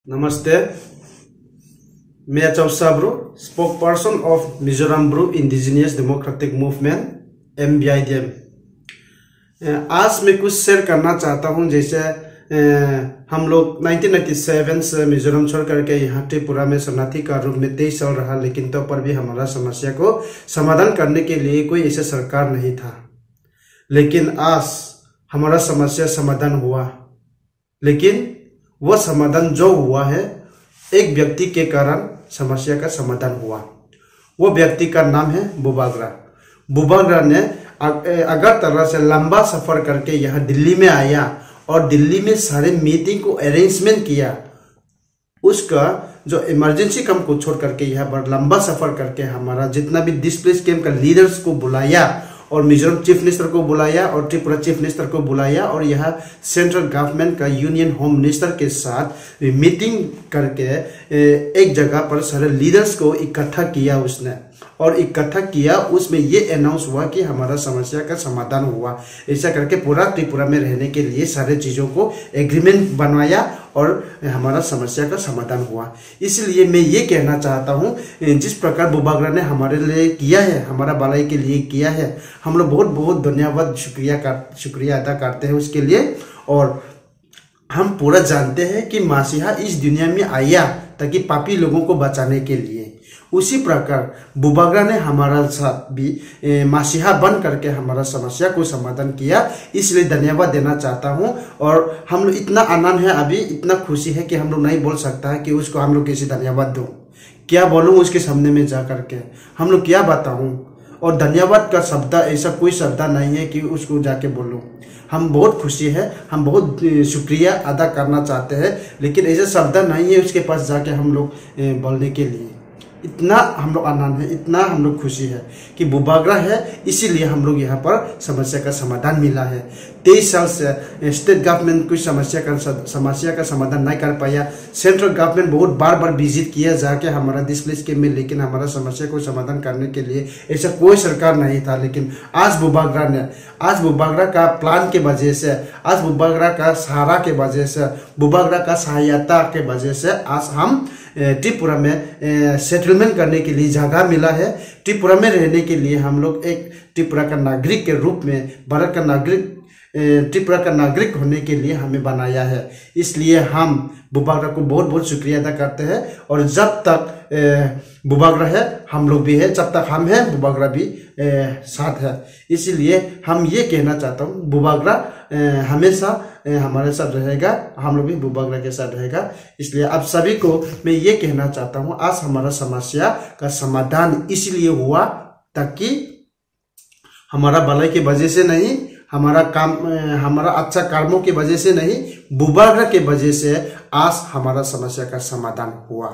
Namaste. मैं Chausa bro, spoke person of Mizoram bro indigenous democratic movement MBIDM। आज मैं कुछ शेयर करना चाहता हूं। जैसे हम लोग 1997 से मिजोरम छोड़ करके यहाँ त्रिपुरा में शरणार्थी का रूप में 23 साल रहा, लेकिन तो पर भी हमारा समस्या को समाधान करने के लिए कोई ऐसा सरकार नहीं था। लेकिन आज हमारा समस्या समाधान हुआ, लेकिन वह समाधान जो हुआ है एक व्यक्ति के कारण समस्या का समाधान हुआ। वो व्यक्ति का नाम है बुबागरा। बुबागरा ने अगरतला से लंबा सफर करके यहाँ दिल्ली में आया और दिल्ली में सारे मीटिंग को अरेंजमेंट किया। उसका जो इमरजेंसी कैंप को छोड़ करके यहाँ पर लंबा सफर करके हमारा जितना भी डिस्प्लेस कैंप का लीडर्स को बुलाया और मिजोरम चीफ मिनिस्टर को बुलाया और त्रिपुरा चीफ मिनिस्टर को बुलाया और यहाँ सेंट्रल गवर्नमेंट का यूनियन होम मिनिस्टर के साथ मीटिंग करके एक जगह पर सारे लीडर्स को इकट्ठा किया उसने। और इकट्ठा किया, उसमें ये अनाउंस हुआ कि हमारा समस्या का समाधान हुआ। ऐसा करके पूरा त्रिपुरा में रहने के लिए सारे चीज़ों को एग्रीमेंट बनवाया और हमारा समस्या का समाधान हुआ। इसलिए मैं ये कहना चाहता हूँ, जिस प्रकार बुबागरा ने हमारे लिए किया है, हमारा भलाई के लिए किया है, हम लोग बहुत बहुत धन्यवाद शुक्रिया अदा करते हैं उसके लिए। और हम पूरा जानते हैं कि मसीहा इस दुनिया में आया ताकि पापी लोगों को बचाने के लिए। उसी प्रकार बुबागरा ने हमारा साथ भी मसीहा बन करके हमारा समस्या को समाधान किया, इसलिए धन्यवाद देना चाहता हूँ। और हम लोग इतना आनंद है, अभी इतना खुशी है कि हम लोग नहीं बोल सकता है कि उसको हम लोग कैसे धन्यवाद दूँ। क्या बोलूँ उसके सामने में जा करके, हम लोग क्या बताऊँ। और धन्यवाद का शब्द ऐसा कोई शब्द नहीं है कि उसको जाके बोलूँ। हम बहुत खुशी है, हम बहुत शुक्रिया अदा करना चाहते हैं, लेकिन ऐसा शब्द नहीं है उसके पास जाके हम लोग बोलने के लिए। इतना हम लोग आनंद है, इतना हम लोग खुशी है कि बुबागरा है, इसीलिए हम लोग यहाँ पर समस्या का समाधान मिला है। 23 साल से स्टेट गवर्नमेंट कोई समस्या का समाधान नहीं कर पाया। सेंट्रल गवर्नमेंट बहुत बार विजिट किया जाके हमारा डिस्प्लेस के में, लेकिन हमारा समस्या को समाधान करने के लिए ऐसा कोई सरकार नहीं था। लेकिन आज बुबागरा का प्लान के वजह से, आज बुबागरा का सहारा के वजह से, बुबागरा का सहायता के वजह से आज हम त्रिपुरा में सेटलमेंट करने के लिए जगह मिला है। त्रिपुरा में रहने के लिए हम लोग एक त्रिपुरा का नागरिक के रूप में, भारत का नागरिक, त्रिपुरा का नागरिक होने के लिए हमें बनाया है। इसलिए हम बुबागरा को बहुत बहुत शुक्रिया अदा करते हैं। और जब तक बुबागरा है हम लोग भी है, जब तक हम हैं बुबागरा भी साथ है। इसीलिए हम ये कहना चाहता हूँ, बुबागरा हमेशा हमारे साथ रहेगा, हम लोग भी बुबागरा के साथ रहेगा। इसलिए आप सभी को मैं ये कहना चाहता हूँ, आज हमारा समस्या का समाधान इसलिए हुआ ताकि हमारा भलाई की वजह से नहीं, हमारा अच्छा कर्मों की वजह से नहीं, बुबागरा के वजह से आज हमारा समस्या का समाधान हुआ।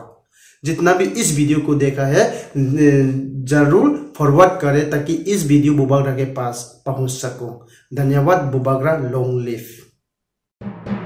जितना भी इस वीडियो को देखा है जरूर फॉरवर्ड करें ताकि इस वीडियो बुबागरा के पास पहुंच सको। धन्यवाद। Bubagra long live.